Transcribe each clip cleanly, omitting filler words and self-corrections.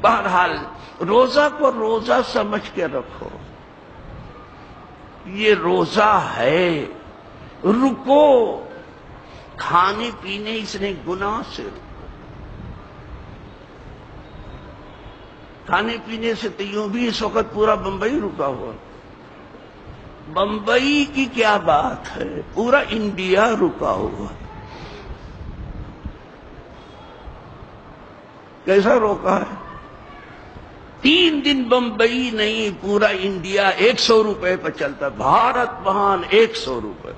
بہرحال روزہ کو روزہ سمجھ کے رکھو، یہ روزہ ہے، رکو، کھانے پینے اس نے گناہ سے رکو۔ کھانے پینے سے تو یوں بھی اس وقت پورا بمبئی رکا ہوا، بمبئی کی کیا بات ہے، پورا انڈیا رکا ہوا۔ کیسا روکا ہے؟ 3 دن بمبئی نہیں، پورا انڈیا 100 روپے پہ چلتا ہے، بھارت مہان 100 روپے۔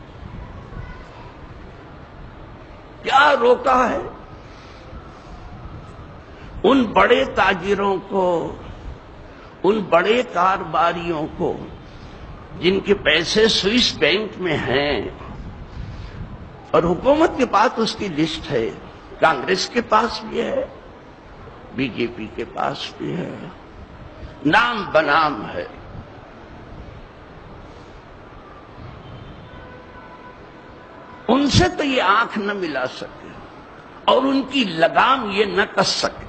کیا روکا ہے؟ ان بڑے تاجروں کو، ان بڑے کاروباریوں کو جن کے پیسے سوئس بینک میں ہیں، اور حکومت کے پاس اس کی لسٹ ہے، کانگریس کے پاس بھی ہے، بی جے پی کے پاس بھی ہے، نام بنام ہے۔ ان سے تو یہ آنکھ نہ ملا سکے اور ان کی لگام یہ نہ کس سکے،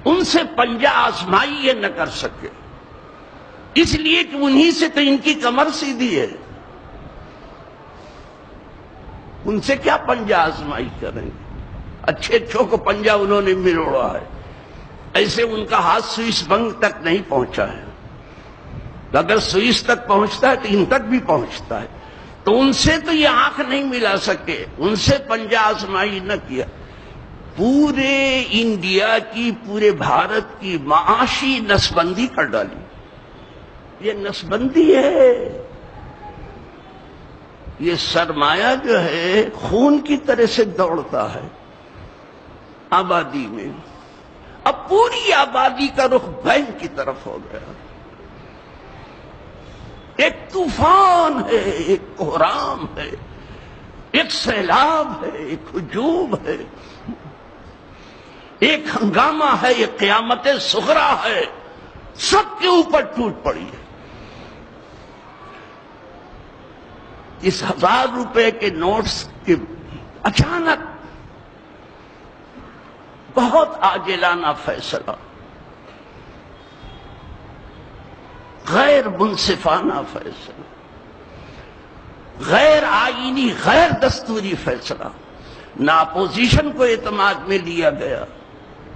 ان سے پنجہ آزمائی یہ نہ کر سکے، اس لیے کہ انہی سے تو ان کی کمر سیدھی ہے، ان سے کیا پنجہ آزمائی کریں گے؟ اچھے اچھوں کو پنجہ انہوں نے مروڑا ہے، ایسے ان کا ہاتھ سوئس بینک تک نہیں پہنچا ہے، اگر سوئس تک پہنچتا ہے تو ان تک بھی پہنچتا ہے، تو ان سے تو یہ آنکھ نہیں ملا سکے، ان سے پنجہ آزمائی نہ کیا۔ پورے انڈیا کی، پورے بھارت کی معاشی نسبندی کر ڈالی۔ یہ نسبندی ہے، یہ سرمایہ جو ہے خون کی طرح سے دوڑتا ہے آبادی میں، اب پوری آبادی کا رخ بینک کی طرف ہو گیا۔ ایک طوفان ہے، ایک کوہرام ہے، ایک سیلاب ہے، ایک ہجوم ہے، ایک ہنگامہ ہے، ایک قیامت صغریٰ ہے، سب کے اوپر ٹوٹ پڑی ہے۔ اس 1000 روپے کے نوٹس کے اچانک بہت عاجلانہ فیصلہ، غیر منصفانہ فیصلہ، غیر آئینی، غیر دستوری فیصلہ، نہ اپوزیشن کو اعتماد میں لیا گیا،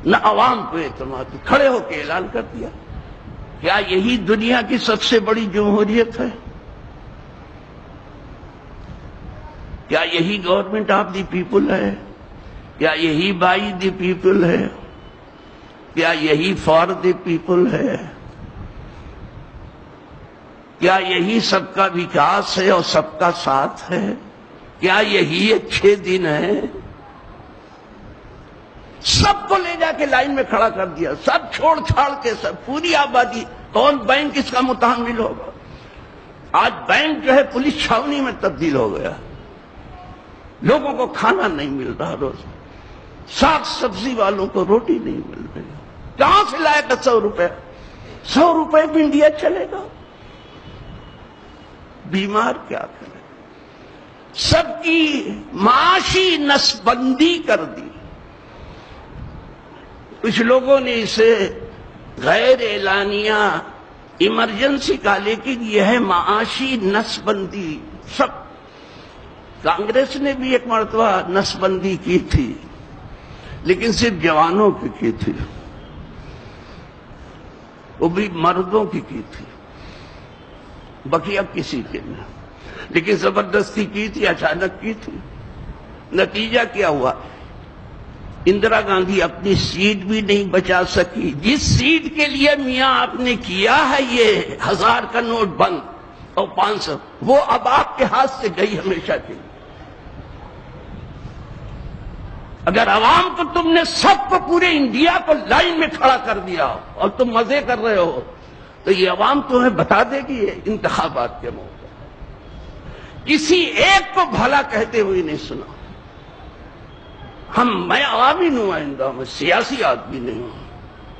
نہ عوام کو اعتماد میں، کھڑے ہو کے اعلان کر دیا۔ کیا یہی دنیا کی سب سے بڑی جمہوریت ہے؟ کیا یہی گورنمنٹ آف دی پیپل ہے؟ کیا یہی بائی دی پیپل ہے؟ کیا یہی فار دی پیپل ہے؟ کیا یہی سب کا وکاس ہے اور سب کا ساتھ ہے؟ کیا یہی اچھے دن ہیں؟ سب کو لے جا کے لائن میں کھڑا کر دیا، سب چھوڑ چھاڑ کے، سب پوری آبادی، کون بینک اس کا متحمل ہوگا؟ آج بینک جو ہے پولیس چھاونی میں تبدیل ہو گیا، لوگوں کو کھانا نہیں مل رہا، روز ساگ سبزی والوں کو روٹی نہیں مل رہی، کہاں سے لائے گا 100 روپے؟ 100 روپے میں انڈیا چلے گا؟ بیمار کیا کرے؟ سب کی معاشی نسبندی کر دی۔ کچھ لوگوں نے اسے غیر اعلانیہ ایمرجنسی کہا، لیکن یہ ہے معاشی نسبندی۔ سب کانگریس نے بھی ایک مرتبہ نسبندی کی تھی، لیکن صرف جوانوں کی تھی، وہ بھی مردوں کی تھی، بقیہ کسی کے نہیں، لیکن زبردستی کی تھی، اچانک کی تھی۔ نتیجہ کیا ہوا؟ اندرا گاندھی اپنی سیٹ بھی نہیں بچا سکی، جس سیٹ کے لیے میاں آپ نے کیا ہے یہ 1000 کا نوٹ بند اور 500، وہ اب آپ کے ہاتھ سے گئی ہمیشہ کے لیے۔ اگر عوام کو تم نے سب کو، پورے انڈیا کو لائن میں کھڑا کر دیا اور تم مزے کر رہے ہو، تو یہ عوام تمہیں بتا دے گی انتخابات کے موقع کسی ایک کو بھلا کہتے ہوئے نہیں سنا۔ میں عوامی نمائندہ ہوں، میں سیاسی آدمی نہیں ہوں،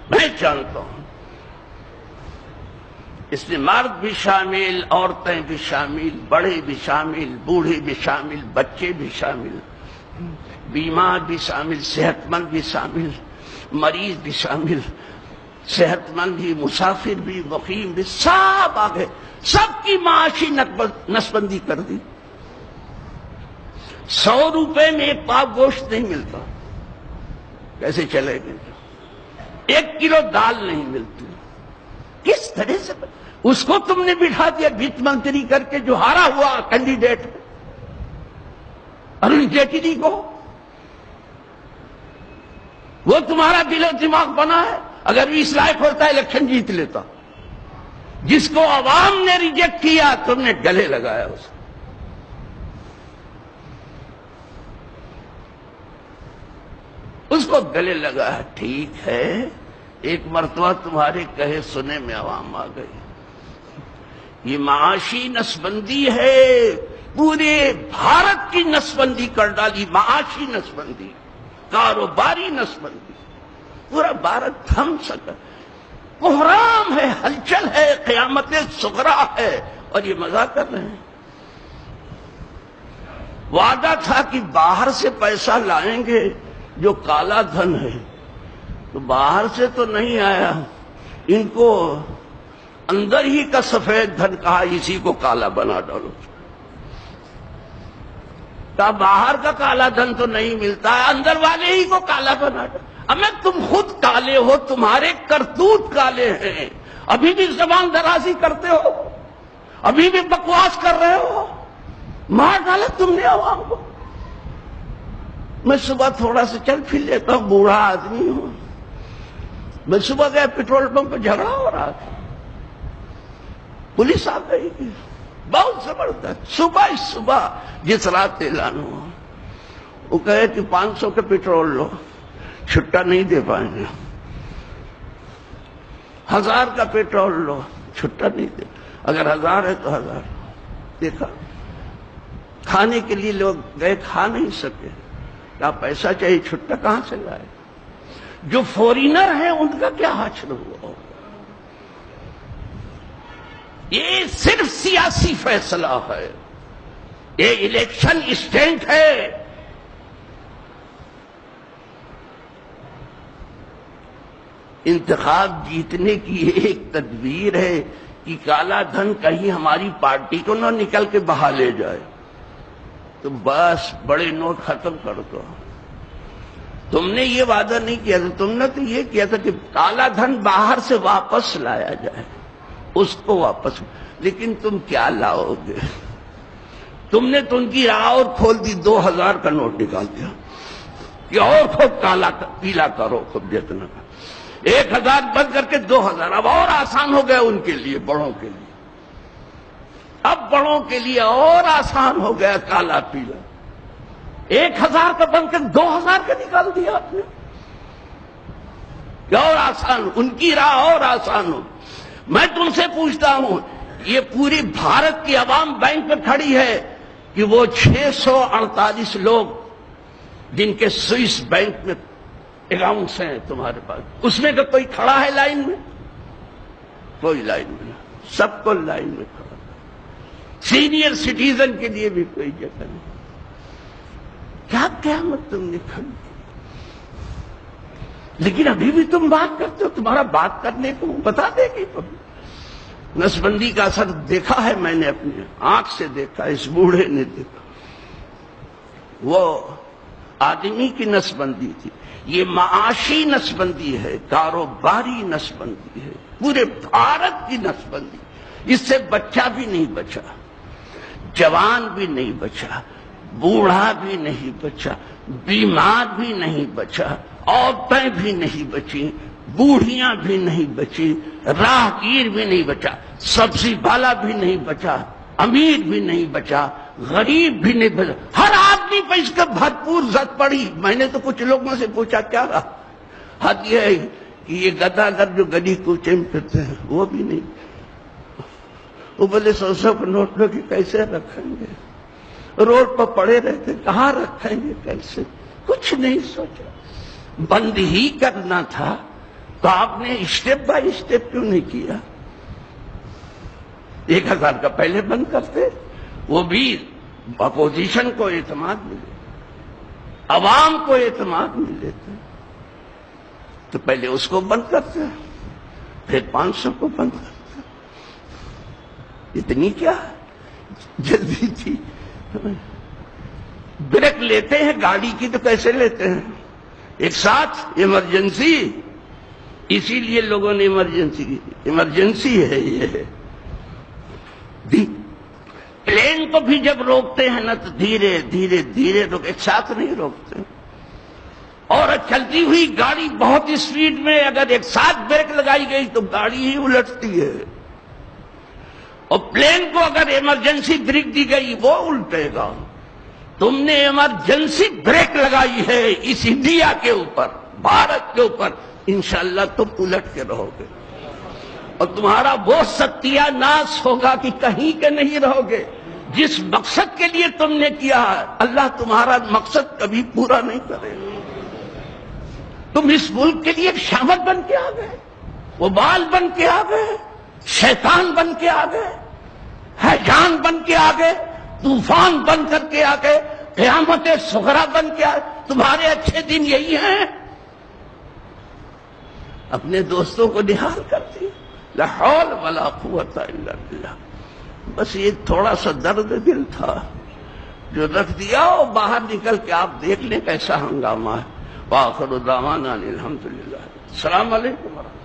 میں جانتا ہوں اس میں مرد بھی شامل، عورتیں بھی شامل، بڑے بھی شامل، بوڑھے بھی شامل، بچے بھی شامل، بیمار بھی شامل، صحت مند بھی شامل، مریض بھی شامل، صحت مند بھی، مسافر بھی، مقیم بھی، سب آ گئے، سب کی معاشی نسبندی کر دی۔ 100 روپے میں ایک پاؤ گوشت نہیں ملتا، کیسے چلے گئے؟ 1 کلو دال نہیں ملتی، کس طرح سے؟ اس کو تم نے بٹھا دیا وت منتری کر کے، جو ہارا ہوا کینڈیڈیٹ ہے، ارون جیٹلی کو، وہ تمہارا دل و دماغ بنا ہے۔ اگر وہ اس لائق ہوتا ہے الیکشن جیت لیتا۔ جس کو عوام نے ریجیکٹ کیا تم نے گلے لگایا اس کو گلے لگایا۔ ٹھیک ہے، ایک مرتبہ تمہارے کہے سنے میں عوام آ گئی۔ یہ معاشی نسبندی ہے، پورے بھارت کی نسبندی کر ڈالی، معاشی نسبندی، کاروباری نسبندی، پورا بھارت تھم سکا۔ کوہرام ہے، ہلچل ہے، قیامت صغریٰ ہے، اور یہ مزاق کر رہے ہیں۔ وعدہ تھا کہ باہر سے پیسہ لائیں گے جو کالا دھن ہے، تو باہر سے تو نہیں آیا، ان کو اندر ہی کا سفید دھن کہا، اسی کو کالا بنا ڈالو۔ کہا باہر کا کالا دھن تو نہیں ملتا ہے، اندر والے ہی کو کالا بنا ڈالو۔ اب تم خود کالے ہو، تمہارے کرتوت کالے ہیں، ابھی بھی زبان درازی کرتے ہو، ابھی بھی بکواس کر رہے ہو، مار ڈالا تم نے عوام کو۔ میں صبح تھوڑا سا چل پھر لیتا ہوں، بوڑھا آدمی ہوں، میں صبح گیا پیٹرول پمپ پہ، جھگڑا ہو رہا تھا، پولیس آ گئی، بہت زبردست۔ صبح جس رات اعلان ہوا، وہ کہے کہ 500 کے پیٹرول لو، چھٹا نہیں دے پائیں گے، 1000 کا پیٹرول لو، چھٹا نہیں دے، اگر 1000 ہے تو 1000۔ دیکھا، کھانے کے لیے لوگ گئے، کھا نہیں سکے، کیا پیسہ چاہیے، چھٹا کہاں سے لائے؟ جو فورینر ہیں ان کا کیا حشر ہوا؟ یہ صرف سیاسی فیصلہ ہے، یہ الیکشن اسٹینٹ ہے۔ انتخاب جیتنے کی ایک تدبیر ہے کہ کالا دھن کہیں ہماری پارٹی کو نہ نکل کے بہا لے جائے، تو بس بڑے نوٹ ختم کر دو۔ تم نے یہ وعدہ نہیں کیا تھا، تم نے تو یہ کیا تھا کہ کالا دھن باہر سے واپس لایا جائے، اس کو واپس، لیکن تم کیا لاؤ گے؟ تم نے تو ان کی راہ اور کھول دی، 2000 کا نوٹ نکال دیا کہ اور خوب کالا پیلا کرو، خوب جتنا، 1000 بند کر کے 2000۔ اب اور آسان ہو گیا ان کے لیے، بڑوں کے لیے، اب بڑوں کے لیے اور آسان ہو گیا کالا پیلا۔ 1000 کا بند کر 2000 کا نکال دیا آپ نے، اور آسان، ان کی راہ اور آسان ہو۔ میں تم سے پوچھتا ہوں، یہ پوری بھارت کی عوام بینک پہ کھڑی ہے کہ وہ 648 لوگ جن کے سوئس بینک میں اکاؤنٹس ہیں تمہارے پاس، اس میں کوئی کھڑا ہے لائن میں؟ کوئی لائن میں نہیں، سب کو لائن میں کھڑا، سینئر سٹیزن کے لیے بھی کوئی جگہ نہیں۔ کیا قیامت تم نے کھڑی؟ لیکن ابھی بھی تم بات کرتے ہو، تمہارا بات کرنے کو بتا دے گی۔ نسبندی کا اثر دیکھا ہے میں نے، اپنی آنکھ سے دیکھا، اس بوڑھے نے دیکھا، وہ آدمی کی نسبندی تھی، یہ معاشی نسبندی ہے، کاروباری نسبندی ہے، پورے بھارت کی نسبندی۔ اس سے بچہ بھی نہیں بچا، جوان بھی نہیں بچا، بوڑھا بھی نہیں بچا، بیمار بھی نہیں بچا، عورتیں بھی نہیں بچی، بوڑھیاں بھی نہیں بچی، راہگیر بھی نہیں بچا، سبزی والا بھی نہیں بچا، امیر بھی نہیں بچا، غریب بھی نہیں بچا، ہر آدمی پہ اس کا بھرپور زد پڑی۔ میں نے تو کچھ لوگوں سے پوچھا کیا رہا، حد یہ ہے کہ یہ گدا گر جو گلی کوچے میں پھرتے ہیں وہ بھی نہیں، وہ بولے 100 کے نوٹ لوگ کیسے رکھیں گے، روڈ پر پڑے رہتے، کہاں رکھیں گے، کیسے؟ کچھ نہیں سوچا۔ بند ہی کرنا تھا تو آپ نے اسٹیپ بائی اسٹیپ کیوں نہیں کیا؟ 1000 کا پہلے بند کرتے، وہ بھی اپوزیشن کو اعتماد ملے، عوام کو اعتماد ملے تھے۔ تو پہلے اس کو بند کرتے ہیں، پھر 500 کو بند کرتے ہیں۔ اتنی کیا جلدی تھی؟ بریک لیتے ہیں گاڑی کی تو کیسے لیتے ہیں؟ ایک ساتھ ایمرجنسی، اسی لیے لوگوں نے ایمرجنسی ہے یہ۔ پلین کو بھی جب روکتے ہیں نا تو دھیرے دھیرے دھیرے روک، ایک ساتھ نہیں روکتے۔ اور چلتی ہوئی گاڑی بہت اسپیڈ میں اگر ایک ساتھ بریک لگائی گئی تو گاڑی ہی الٹتی ہے، اور پلین کو اگر ایمرجنسی بریک دی گئی وہ الٹے گا۔ تم نے ایمرجنسی بریک لگائی ہے اس انڈیا کے اوپر، بھارت کے اوپر، انشاءاللہ تم الٹ کے رہو گے، اور تمہارا وہ ستیہ ناش ہوگا کہ کہیں کے نہیں رہو گے۔ جس مقصد کے لیے تم نے کیا ہے اللہ تمہارا مقصد کبھی پورا نہیں کرے گا۔ تم اس ملک کے لیے ایک شامت بن کے آ گئے، وبال بن کے آ گئے، شیطان بن کے آ گئے، ہیجان بن کے آ گئے، طوفان بن کر کے آ گئے، قیامت صغریٰ بن کے آئے۔ تمہارے اچھے دن یہی ہیں؟ اپنے دوستوں کو نہال کرتی، لا حول ولا قوت الا باللہ۔ بس یہ تھوڑا سا درد دل تھا جو رکھ دیا، اور باہر نکل کے آپ دیکھ لیں کیسا ہنگامہ ہے۔ وآخر دعوانا الحمدللہ۔ السلام علیکم ورحمۃ اللہ۔